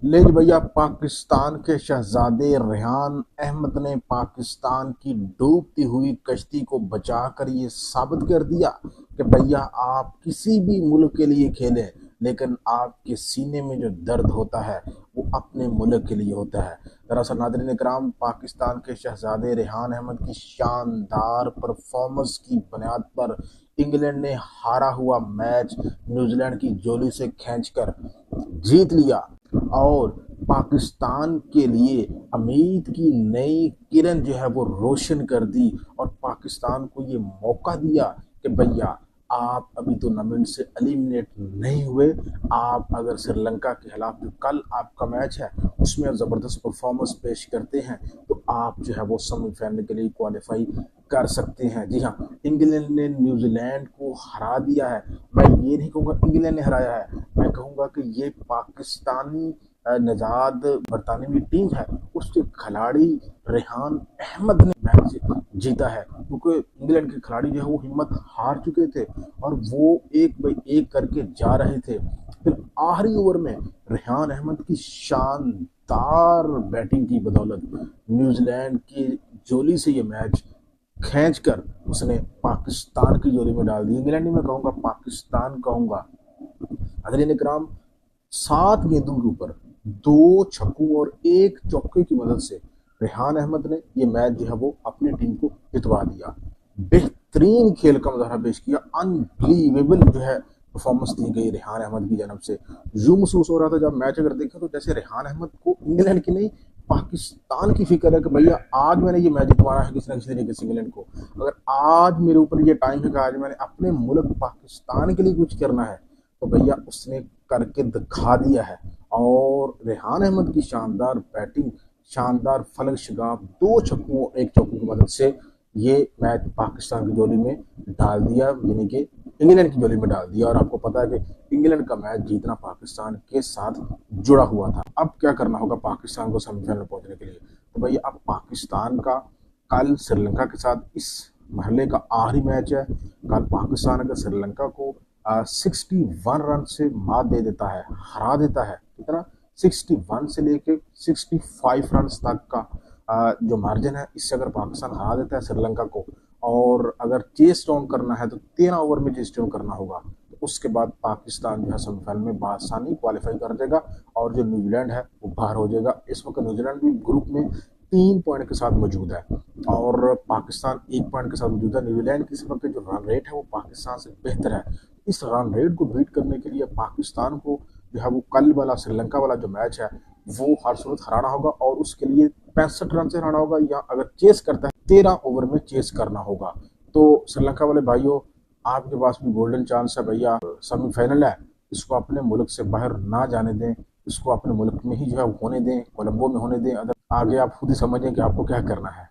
ले जी भैया, पाकिस्तान के शहजादे रेहान अहमद ने पाकिस्तान की डूबती हुई कश्ती को बचाकर ये साबित कर दिया कि भैया आप किसी भी मुल्क के लिए खेलें, लेकिन आपके सीने में जो दर्द होता है वो अपने मुल्क के लिए होता है। दरअसल नाज़रीन इकराम, पाकिस्तान के शहजादे रेहान अहमद की शानदार परफॉर्मेंस की बुनियाद पर इंग्लैंड ने हारा हुआ मैच न्यूजीलैंड की झोली से खींचकर जीत लिया और पाकिस्तान के लिए उम्मीद की नई किरण जो है वो रोशन कर दी और पाकिस्तान को ये मौका दिया कि भैया आप अभी टूर्नामेंट से एलिमिनेट नहीं हुए। आप अगर श्रीलंका के खिलाफ जो कल आपका मैच है उसमें ज़बरदस्त परफॉर्मेंस पेश करते हैं तो आप जो है वो सेमीफाइनल के लिए क्वालिफाई कर सकते हैं। जी हाँ, इंग्लैंड ने न्यूजीलैंड को हरा दिया है। मैं ये नहीं कहूँगा इंग्लैंड ने हराया है, मैं कहूँगा कि ये पाकिस्तानी नजाद बरतानवी टीम है, उसके खिलाड़ी रेहान अहमद ने मैच जीता है, क्योंकि इंग्लैंड के खिलाड़ी जो है वो हिम्मत हार चुके थे और वो एक बाई एक करके जा रहे थे। फिर आखिरी ओवर में रेहान अहमद की शानदार बैटिंग की बदौलत न्यूजीलैंड की जोली से ये मैच खींचकर उसने पाकिस्तान की जोली में डाल दी। इंग्लैंड नहीं मैं कहूँगा, पाकिस्तान कहूँगा। नाज़रीन इकराम, 7 गेंदों के ऊपर 2 छक्कों और 1 चौके की मदद से रेहान अहमद ने ये मैच जो है वो अपनी टीम को जितवा दिया। बेहतरीन खेल का मुजाहरा पेश किया, अनबिलीवेबल जो है परफॉर्मेंस दी गई रेहान अहमद की जानब से। यूं महसूस हो रहा था जब मैच अगर देखा तो जैसे रेहान अहमद को इंग्लैंड की नहीं पाकिस्तान की फिक्र है कि भैया आज मैंने ये मैच जितवाना है किसी न किसी तरीके से इंग्लैंड को। अगर आज मेरे ऊपर ये टाइम है कि आज मैंने अपने मुल्क पाकिस्तान के लिए कुछ करना है तो भैया उसने करके दिखा दिया है। और रेहान अहमद की शानदार बैटिंग, शानदार फलक शगाफ, 2 छक्कों और 1 चौके की मदद से ये मैच पाकिस्तान की जोली में डाल दिया, यानी कि इंग्लैंड की जोली में डाल दिया। और आपको पता है कि इंग्लैंड का मैच जीतना पाकिस्तान के साथ जुड़ा हुआ था। अब क्या करना होगा पाकिस्तान को सेमीफाइनल में पहुंचने के लिए, तो भैया अब पाकिस्तान का कल श्रीलंका के साथ इस मरहले का आखिरी मैच है। कल पाकिस्तान अगर श्रीलंका को 61 रन से मात दे देता है, हरा देता है, कितना 61 से लेके 65 रन तक का जो मार्जिन है, इससे अगर पाकिस्तान हरा देता है श्रीलंका को और अगर चेस डाउन करना है तो 13 ओवर में चेस डाउन करना होगा, तो उसके बाद पाकिस्तान जो है सेमीफाइनल में बासानी क्वालिफाई कर जाएगा और जो न्यूजीलैंड है वो बाहर हो जाएगा। इस वक्त न्यूजीलैंड भी ग्रुप में 3 पॉइंट के साथ मौजूद है और पाकिस्तान 1 पॉइंट के साथ मौजूद है। न्यूजीलैंड की इस वक्त जो रन रेट है वो पाकिस्तान से बेहतर है। इस रन रेट को बीट करने के लिए पाकिस्तान को जो है वो कल वाला श्रीलंका वाला जो मैच है वो हर सूरत हराना होगा और उसके लिए 65 रन से हराना होगा, या अगर चेस करता है 13 ओवर में चेस करना होगा। तो श्रीलंका वाले भाइयों, आपके पास भी गोल्डन चांस है भैया, सेमीफाइनल है, इसको अपने मुल्क से बाहर ना जाने दें, इसको अपने मुल्क में ही जो है होने दें, कोलंबो में होने दें। अगर आगे आप खुद ही समझें कि आपको क्या करना है।